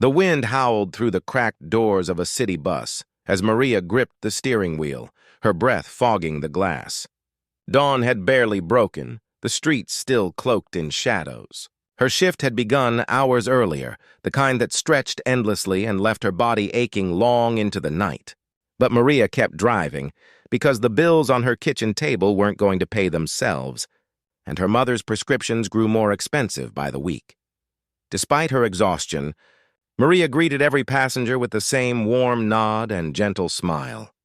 The wind howled through the cracked doors of a city bus as Maria gripped the steering wheel, her breath fogging the glass. Dawn had barely broken, the streets still cloaked in shadows. Her shift had begun hours earlier, the kind that stretched endlessly and left her body aching long into the night. But Maria kept driving, because the bills on her kitchen table weren't going to pay themselves, and her mother's prescriptions grew more expensive by the week. Despite her exhaustion, Maria greeted every passenger with the same warm nod and gentle smile.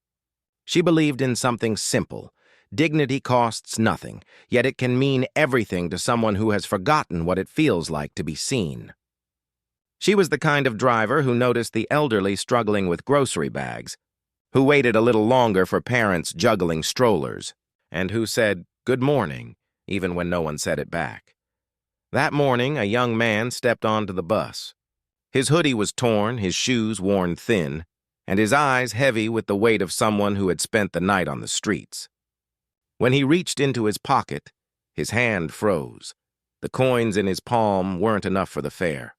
She believed in something simple. Dignity costs nothing, yet it can mean everything to someone who has forgotten what it feels like to be seen. She was the kind of driver who noticed the elderly struggling with grocery bags, who waited a little longer for parents juggling strollers, and who said, "Good morning," even when no one said it back. That morning, a young man stepped onto the bus. His hoodie was torn, his shoes worn thin, and his eyes heavy with the weight of someone who had spent the night on the streets. When he reached into his pocket, his hand froze. The coins in his palm weren't enough for the fare.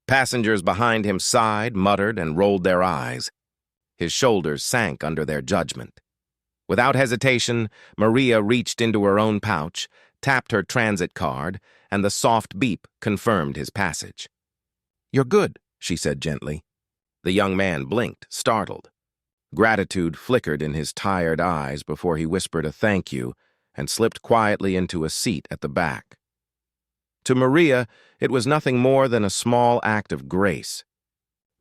Passengers behind him sighed, muttered, and rolled their eyes. His shoulders sank under their judgment. Without hesitation, Maria reached into her own pouch, tapped her transit card, and the soft beep confirmed his passage. "You're good," she said gently. The young man blinked, startled. Gratitude flickered in his tired eyes before he whispered a thank you and slipped quietly into a seat at the back. To Maria, it was nothing more than a small act of grace.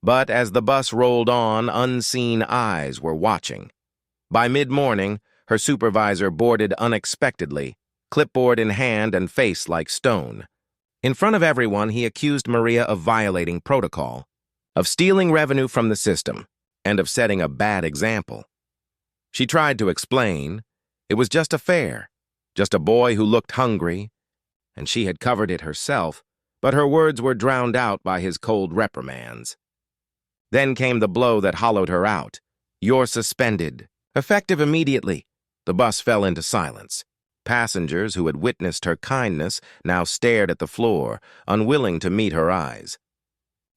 But as the bus rolled on, unseen eyes were watching. By mid-morning, her supervisor boarded unexpectedly, clipboard in hand and face like stone. In front of everyone, he accused Maria of violating protocol, of stealing revenue from the system, and of setting a bad example. She tried to explain. It was just a fare, just a boy who looked hungry, and she had covered it herself, but her words were drowned out by his cold reprimands. Then came the blow that hollowed her out. "You're suspended." Effective immediately, the bus fell into silence. Passengers who had witnessed her kindness now stared at the floor, unwilling to meet her eyes.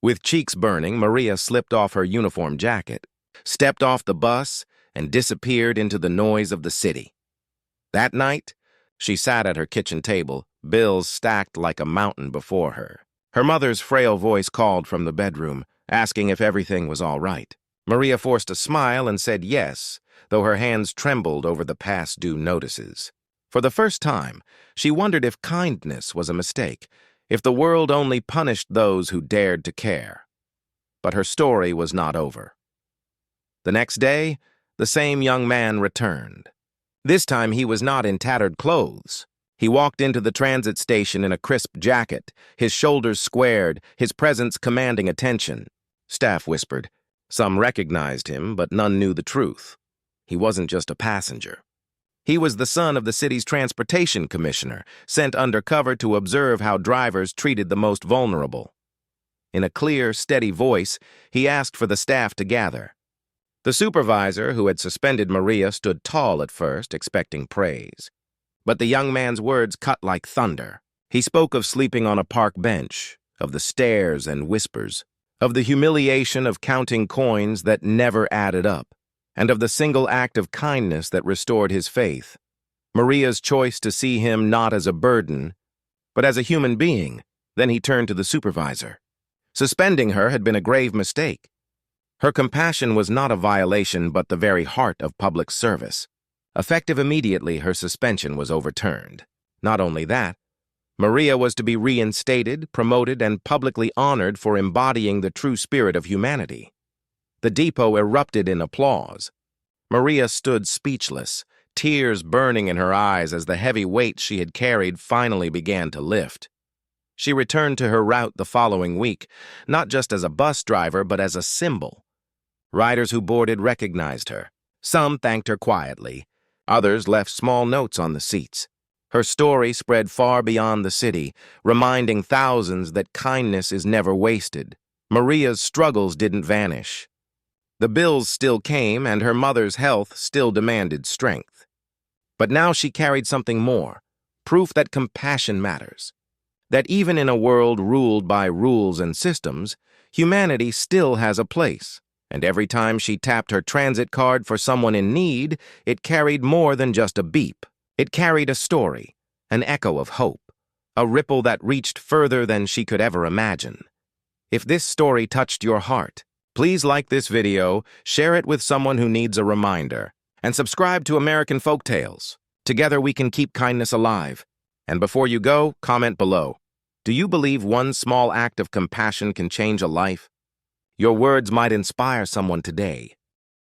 With cheeks burning, Maria slipped off her uniform jacket, stepped off the bus, and disappeared into the noise of the city. That night, she sat at her kitchen table, bills stacked like a mountain before her. Her mother's frail voice called from the bedroom, asking if everything was all right. Maria forced a smile and said yes, though her hands trembled over the past due notices. For the first time, she wondered if kindness was a mistake, if the world only punished those who dared to care. But her story was not over. The next day, the same young man returned. This time he was not in tattered clothes. He walked into the transit station in a crisp jacket, his shoulders squared, his presence commanding attention. Staff whispered. Some recognized him, but none knew the truth. He wasn't just a passenger. He was the son of the city's transportation commissioner, sent undercover to observe how drivers treated the most vulnerable. In a clear, steady voice, he asked for the staff to gather. The supervisor, who had suspended Maria, stood tall at first, expecting praise. But the young man's words cut like thunder. He spoke of sleeping on a park bench, of the stares and whispers, of the humiliation of counting coins that never added up, and of the single act of kindness that restored his faith. Maria's choice to see him not as a burden, but as a human being. Then he turned to the supervisor. Suspending her had been a grave mistake. Her compassion was not a violation, but the very heart of public service. Effective immediately, her suspension was overturned. Not only that, Maria was to be reinstated, promoted, and publicly honored for embodying the true spirit of humanity. The depot erupted in applause. Maria stood speechless, tears burning in her eyes as the heavy weight she had carried finally began to lift. She returned to her route the following week, not just as a bus driver, but as a symbol. Riders who boarded recognized her. Some thanked her quietly. Others left small notes on the seats. Her story spread far beyond the city, reminding thousands that kindness is never wasted. Maria's struggles didn't vanish. The bills still came, and her mother's health still demanded strength. But now she carried something more, proof that compassion matters. That even in a world ruled by rules and systems, humanity still has a place. And every time she tapped her transit card for someone in need, it carried more than just a beep. It carried a story, an echo of hope, a ripple that reached further than she could ever imagine. If this story touched your heart, please like this video, share it with someone who needs a reminder, and subscribe to American Folktales. Together we can keep kindness alive. And before you go, comment below. Do you believe one small act of compassion can change a life? Your words might inspire someone today.